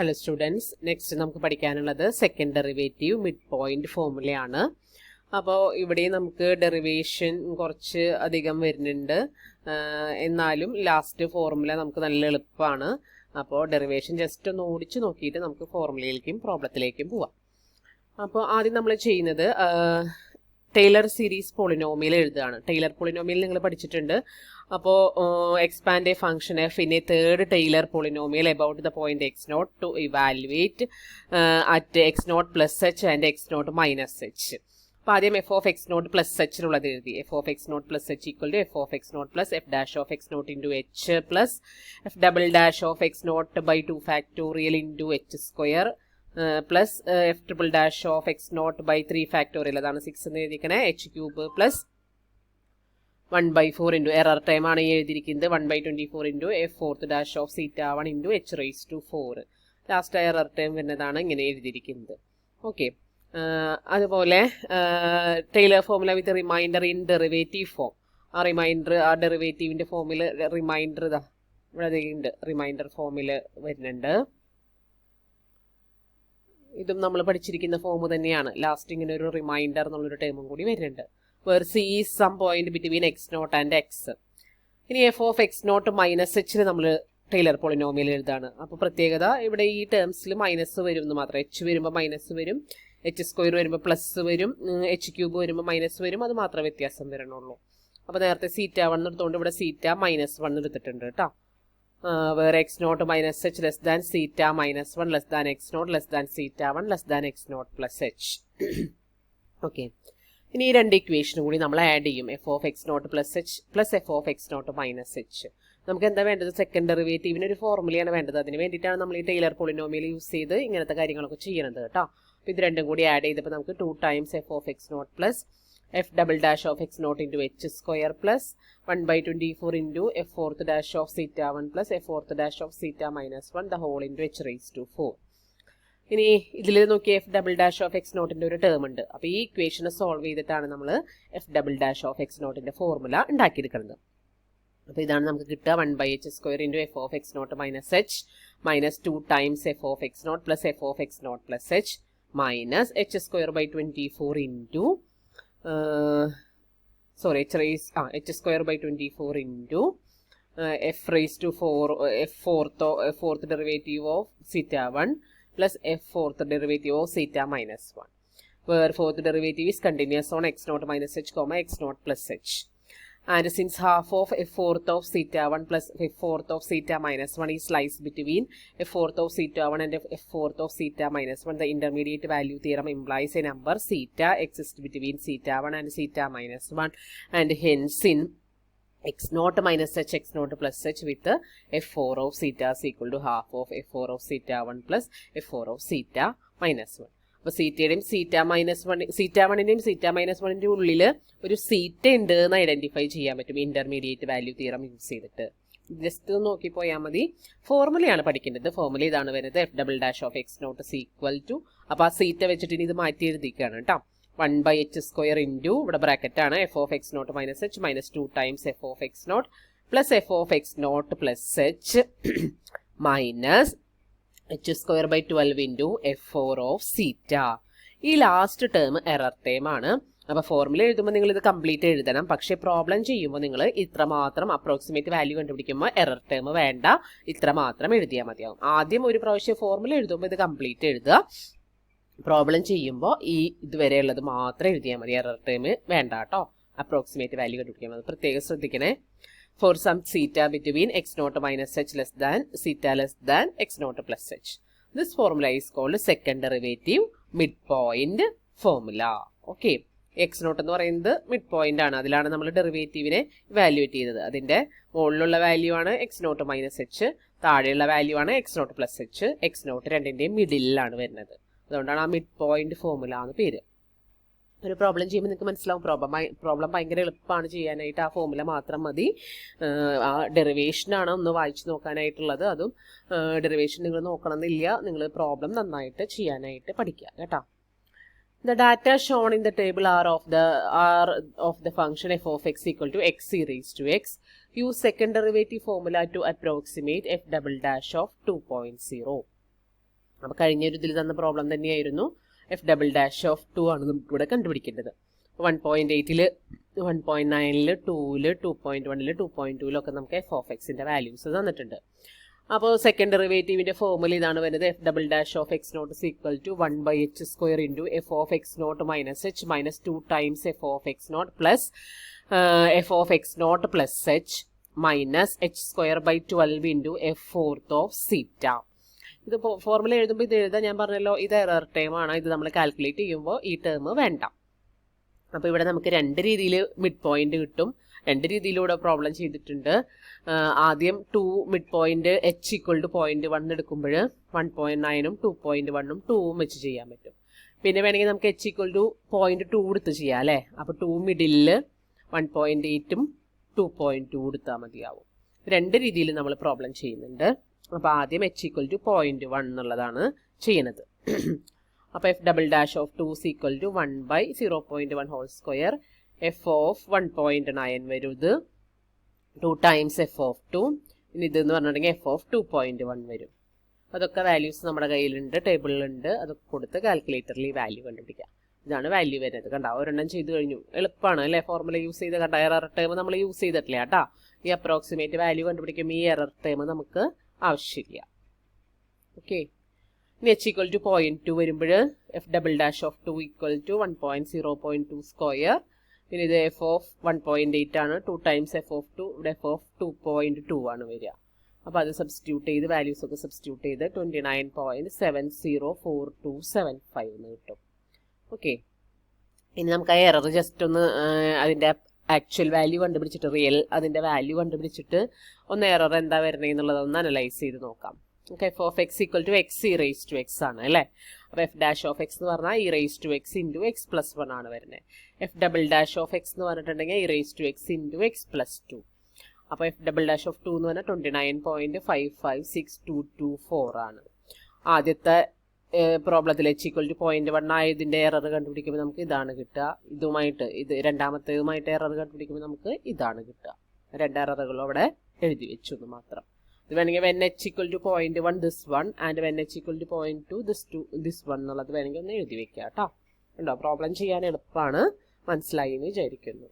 Hello students, next നമുക്ക് പഠിക്കാനുള്ളത് second derivative mid point ഫോർമുലയാണ്. അപ്പോൾ ഇവിടെ നമുക്ക് ഡെറിവേഷൻ കുറച്ച് അധികം വരുന്നുണ്ട്, എന്നാലും ലാസ്റ്റ് ഫോർമുല നമുക്ക് നല്ല എളുപ്പമാണ്. അപ്പോൾ ഡെറിവേഷൻ ജസ്റ്റ് ഒന്ന് ഓടിച്ച് നോക്കിയിട്ട് നമുക്ക് ഫോർമുലയിലേക്കും പ്രോബ്ലത്തിലേക്കും പോവാം. അപ്പോൾ ആദ്യം നമ്മൾ ചെയ്യുന്നത് ടൈലർ സീരീസ് പോളിനോമിയൽ എഴുതുകയാണ്. ടൈലർ പോളിനോമിയൽ നിങ്ങൾ പഠിച്ചിട്ടുണ്ട്. അപ്പോൾ expand a function F in a third Taylor polynomial about the point X naught to evaluate at X naught plus H and X naught minus H. അപ്പോൾ ആദ്യം F of X naught plus എച്ചിനുള്ളത് എഴുതി. F of X naught plus H equal to F of X naught plus F dash of X naught into H plus f double dash of X naught by 2 factorial into H square plus F triple dash of X naught by 3 factorial, അതാണ് 6 എന്ന് എഴുതിക്കണേ, H cube plus 1/4 into error term ആണ് എഴുതിയിരിക്കുന്നത് 1/24 into F fourth dash of zeta 1 into H raise to 4. Last error term വരുന്നതാണ് ഇങ്ങനെ എഴുതിയിരിക്കുന്നത്. Okay, അതുപോലെ Taylor formula with remainder in derivative form. ആ റിമൈൻഡർ, ആ ഡെറിവേറ്റീവിൻ്റെ ഫോമിൽ റിമൈൻഡർ ഇതാ ഇവിടെ ഉണ്ട്, റിമൈൻഡർ ഫോമിൽ വരുന്നുണ്ട്. ഇതും നമ്മൾ പഠിച്ചിരിക്കുന്ന ഫോം തന്നെയാണ്. ലാസ്റ്റ് ഇങ്ങനെ ഒരു റിമൈൻഡർ എന്നുള്ളൊരു ടേമും കൂടി വരുന്നുണ്ട്. where c is some point between x naught and x. ഇനി F of X naught minus എച്ചിന് നമ്മൾ ടൈലർ പോളിനോമിയൽ എഴുതാണ്. അപ്പോൾ പ്രത്യേകത ഇവിടെ ഈ ടേംസിൽ മൈനസ് വരും എന്ന് മാത്രം. എച്ച് വരുമ്പോൾ മൈനസ് വരും, എച്ച് സ്ക്വയർ വരുമ്പോൾ പ്ലസ് വരും, എച്ച് ക്യൂബ് വരുമ്പോൾ മൈനസ് വരും, അത് മാത്രമേ വ്യത്യാസം വരണുള്ളൂ. അപ്പോൾ നേരത്തെ സീറ്റ 1 എടുത്തുകൊണ്ട് ഇവിടെ സീറ്റ -1 എടുത്തിട്ടുണ്ട് കേട്ടോ. വേറെ x naught minus h less than zeta -1 less than x naught less than zeta 1 less than x naught plus h. Okay, ഇനി ഈ രണ്ട് ഇക്വേഷനും കൂടി നമ്മൾ ആഡ് ചെയ്യും. F of X naught plus h plus f of X naught minus h. നമുക്ക് എന്താ വേണ്ടത്? സെക്കൻഡ് ഡെറിവേറ്റീവിന് ഒരു ഫോർമുലയാണ് വേണ്ടത്. അതിന് വേണ്ടിയിട്ടാണ് നമ്മൾ ഈ ടൈലർ പോളിനോമിയൽ യൂസ് ചെയ്ത് ഇങ്ങനത്തെ കാര്യങ്ങളൊക്കെ ചെയ്യണത് കേട്ടോ. അപ്പോൾ ഇത് രണ്ടും കൂടി ആഡ് ചെയ്തപ്പോൾ നമുക്ക് 2 times f of X naught plus f double dash of X naught into H square plus 1/24 into F fourth dash of zeta 1 plus f fourth dash of zeta -1 the whole into H raise to 4. ഇനി ഇതിൽ നോക്കി f double dash of x നോട്ടിൻ്റെ ഒരു term ഉണ്ട്. അപ്പോൾ ഈ ഇക്വേഷനെ solve ചെയ്തിട്ടാണ് നമ്മൾ f double dash of x നോട്ടിൻ്റെ ഫോർമുല ഉണ്ടാക്കിയെടുക്കുന്നത്. അപ്പോൾ ഇതാണ് നമുക്ക് കിട്ടുക 1/h square into f of X naught minus h minus 2 times f of X naught plus f of X naught plus h minus h square by 24 into H square by 24 into f raise to 4 f fourth derivative of zeta 1 plus f fourth derivative of theta -1, where fourth derivative is continuous on x naught minus h comma x naught plus h. And since half of f fourth of theta 1 plus f fourth of theta -1 is lies between f fourth of theta 1 and f fourth of theta -1, the intermediate value theorem implies a number theta exists between theta 1 and theta -1, and hence in x naught minus h x naught plus h with f4 of theta is equal to half of f4 of theta 1 plus f4 of theta -1. അപ്പോൾ സീറ്റയുടെയും സീറ്റ -1 സീറ്റ 1ൻ്റെയും സീറ്റ -1ൻ്റെ ഉള്ളിൽ ഒരു സീറ്റ ഉണ്ട് എന്ന് identify ചെയ്യാൻ പറ്റും intermediate value theorem use ചെയ്തിട്ട്. Just നോക്കി പോയാൽ മതി. ഫോർമുലയാണ് പഠിക്കേണ്ടത്. ഫോർമുല ഇതാണ് വരുന്നത്, f double dash of X naught is equal to, അപ്പോൾ ആ സീറ്റ വെച്ചിട്ട് ഇനി ഇത് മാറ്റി എഴുതിക്കുകയാണ് കേട്ടോ. 1/h സ്ക്വയർ ഇൻറ്റു ഇവിടെ ബ്രാക്കറ്റ് ആണ് f of X naught minus h minus 2 times f of X naught plus f of X naught plus h minus h square by 12 into f 4 of zeta. ഈ last term error term ആണ്. അപ്പോൾ formula എഴുതുമ്പോൾ നിങ്ങൾ ഇത് complete എഴുതണം. പക്ഷേ problem ചെയ്യുമ്പോൾ നിങ്ങൾ ഇത്ര മാത്രം അപ്രോക്സിമേറ്റ് വാല്യൂ കണ്ടുപിടിക്കുമ്പോൾ എറർ ടേം വേണ്ട, ഇത്ര മാത്രം എഴുതിയാൽ മതിയാവും. ആദ്യം ഒരു പ്രാവശ്യം ഫോർമുല എഴുതുമ്പോൾ ഇത് കംപ്ലീറ്റ് എഴുതുക. പ്രോബ്ലം ചെയ്യുമ്പോൾ ഈ ഇതുവരെയുള്ളത് മാത്രം എഴുതിയാൽ മതി, എറർ ടേം വേണ്ട കേട്ടോ. അപ്രോക്സിമേറ്റ് വാല്യൂ കണ്ടുപിടിക്കാൻ മതി. പ്രത്യേകം ശ്രദ്ധിക്കണേ. For some zeta between x naught minus h less than zeta less than x naught plus h. This formula is called second derivative mid point formula. Okay, x naught എന്ന് പറയുന്നത് mid point ആണ്. അതിലാണ് നമ്മൾ ഡെറിവേറ്റീവിനെ വാല്യൂവേറ്റ് ചെയ്തത്. അതിൻ്റെ മുകളിലുള്ള value ആണ് x naught minus h, താഴെയുള്ള വാല്യൂ ആണ് x naught plus h. X naught രണ്ടിൻ്റെയും മിഡിലാണ് വരുന്നത്. അതുകൊണ്ടാണ് ആ മിഡ് പോയിന്റ് ഫോർമുല എന്ന് പേര്. ഒരു പ്രോബ്ലം ചെയ്യുമ്പോൾ നിങ്ങൾക്ക് മനസ്സിലാവും പ്രോബ്ലം ഭയങ്കര എളുപ്പമാണ് ചെയ്യാനായിട്ട്. ആ ഫോർമുല മാത്രം മതി. ആ ഡെറിവേഷനാണ് ഒന്ന് വായിച്ച് നോക്കാനായിട്ടുള്ളത്. അതും ഡെറിവേഷൻ നിങ്ങൾ നോക്കണമെന്നില്ല, നിങ്ങൾ പ്രോബ്ലം നന്നായിട്ട് ചെയ്യാനായിട്ട് പഠിക്കുക കേട്ടോ. The data shown in the table are of the function f of x equal to x raised to x. Use second derivative formula to approximate f double dash of 2.0. അപ്പോൾ കഴിഞ്ഞൊരു ഇതിൽ തന്ന പ്രോബ്ലം തന്നെയായിരുന്നു F double dash of 2 ആണ് നമുക്ക് ഇവിടെ കണ്ടുപിടിക്കേണ്ടത്. 1.8 1.9 2 2.1 2.2 നമുക്ക് എഫ് ഓഫ് എക്സിൻ്റെ വാല്യൂസ് തന്നിട്ടുണ്ട്. അപ്പോൾ സെക്കൻഡ് ഡെറിവേറ്റീവിൻ്റെ ഫോർമുല ഇതാണ് വരുന്നത്. F double dash of X naught is equal to 1/h² into f of X naught minus h minus 2 times f of X naught plus f of X naught plus h minus h²/12 into F fourth of zeta. ഇത് formula എഴുതുമ്പോൾ ഇത് എഴുതാൻ ഞാൻ പറഞ്ഞല്ലോ, ഇത് error term ആണ്. ഇത് നമ്മൾ കാൽക്കുലേറ്റ് ചെയ്യുമ്പോൾ ഈ ടേം വേണ്ട. അപ്പോൾ ഇവിടെ നമുക്ക് രണ്ട് രീതിയിൽ മിഡ് പോയിന്റ് കിട്ടും. രണ്ട് രീതിയിലൂടെ പ്രോബ്ലം ചെയ്തിട്ടുണ്ട്. ആദ്യം 2 മിഡ് പോയിന്റ് h = 0.1 എടുക്കുമ്പോൾ 1.9 2.1 2 വെച്ച് ചെയ്യാൻ പറ്റും. പിന്നെ വേണമെങ്കിൽ നമുക്ക് h = 0.2 എടുത്ത് ചെയ്യാം അല്ലേ. അപ്പോൾ 2 മിഡിലിൽ 1.8 2.2 എടുത്താൽ മതിയാവും. രണ്ട് രീതിയിൽ നമ്മൾ പ്രോബ്ലം ചെയ്യുന്നുണ്ട്. അപ്പോൾ ആദ്യം h = 0.1 എന്നുള്ളതാണ് ചെയ്യുന്നത്. അപ്പോൾ F double dash of 2 = 1/0.1² F of 1.9 വരും. ഇത് 2 ടൈംസ് എഫ് ഓഫ് 2. ഇനി ഇതെന്ന് പറഞ്ഞിട്ടുണ്ടെങ്കിൽ എഫ് ഓഫ് 2.1 വരും. അതൊക്കെ വാല്യൂസ് നമ്മുടെ കയ്യിലുണ്ട്, ടേബിളിലുണ്ട്. അതൊക്കെ കൊടുത്ത് കാൽക്കുലേറ്ററിൽ ഈ വാല്യൂ കണ്ടുപിടിക്കാം. ഇതാണ് വാല്യൂ വരുന്നത്. കണ്ട, ഒരെണ്ണം ചെയ്ത് കഴിഞ്ഞു. എളുപ്പമാണ് അല്ലേ? ഫോർമുല യൂസ് ചെയ്ത് കണ്ട എറർ ടേം നമ്മൾ യൂസ് ചെയ്തിട്ടില്ല കേട്ടോ. ഈ അപ്രോക്സിമേറ്റ് വാല്യൂ കണ്ടുപിടിക്കുമ്പോൾ ഈ എറർ ടേം നമുക്ക് ആവശ്യമില്ല. ഓക്കെ. ഇനി h = 0.2 വരുമ്പോൾ എഫ് ഡബിൾ ഡാഷ് ഓഫ് 2 = 1.0.2². പിന്നെ ഇത് എഫ് ഓഫ് 1.8 ആണ്. 2 ടൈംസ് എഫ് ഓഫ് 2. ഇവിടെ എഫ് ഓഫ് 2.2 ആണ് വരിക. അപ്പോൾ അത് സബ്സ്റ്റിറ്റ്യൂട്ട് ചെയ്ത് വാല്യൂസ് ഒക്കെ സബ്സ്റ്റിറ്റ്യൂട്ട് ചെയ്ത് 29.704275 എന്ന് കിട്ടും. ഓക്കെ. ഇനി നമുക്ക് ആ എറർ ജസ്റ്റ് ഒന്ന് അതിൻ്റെ ആക്ച്വൽ വാല്യൂ കണ്ടുപിടിച്ചിട്ട് അതിൻ്റെ വാല്യൂ കണ്ടുപിടിച്ചിട്ട് ഒന്ന് എറർ എന്താ വരുന്നത് എന്നുള്ളത് ഒന്ന് അനലൈസ് ചെയ്ത് നോക്കാം. Okay. F of X = x e⁻x ആണ് അല്ലേ. അപ്പോൾ എഫ് ഡാഷ് ഓഫ് എക്സ് എന്ന് പറഞ്ഞാൽ e⁻x ഇൻറ്റു എക്സ് പ്ലസ് 1 ആണ് വരുന്നത്. F double dash of X എന്ന് പറഞ്ഞിട്ടുണ്ടെങ്കിൽ e⁻x ഇൻറ്റു എക്സ് പ്ലസ് 2. അപ്പോൾ എഫ് ഡബിൾ ഡാഷ് ഓഫ് 2 എന്ന് പറഞ്ഞാൽ 29.556224 ആണ്. ആദ്യത്തെ പ്രോബ്ലത്തിൽ h = 0.1 ആയതിൻ്റെ എറർ കണ്ടുപിടിക്കുമ്പോൾ നമുക്ക് ഇതാണ് കിട്ടുക. ഇത് രണ്ടാമത്തേതുമായിട്ട് എറർ കണ്ടുപിടിക്കുമ്പോൾ നമുക്ക് ഇതാണ് കിട്ടുക. രണ്ട് എററുകളും അവിടെ എഴുതി വെച്ചു എന്ന് മാത്രം. ഇത് വേണമെങ്കിൽ when h = 0.1 this one and when h = 0.2 this one എന്നുള്ളത് വേണമെങ്കിൽ ഒന്ന് എഴുതി വെക്കാം കേട്ടോ. ഉണ്ടോ? പ്രോബ്ലം ചെയ്യാൻ എളുപ്പമാണ്. മനസ്സിലായി എന്ന് വിചാരിക്കുന്നു.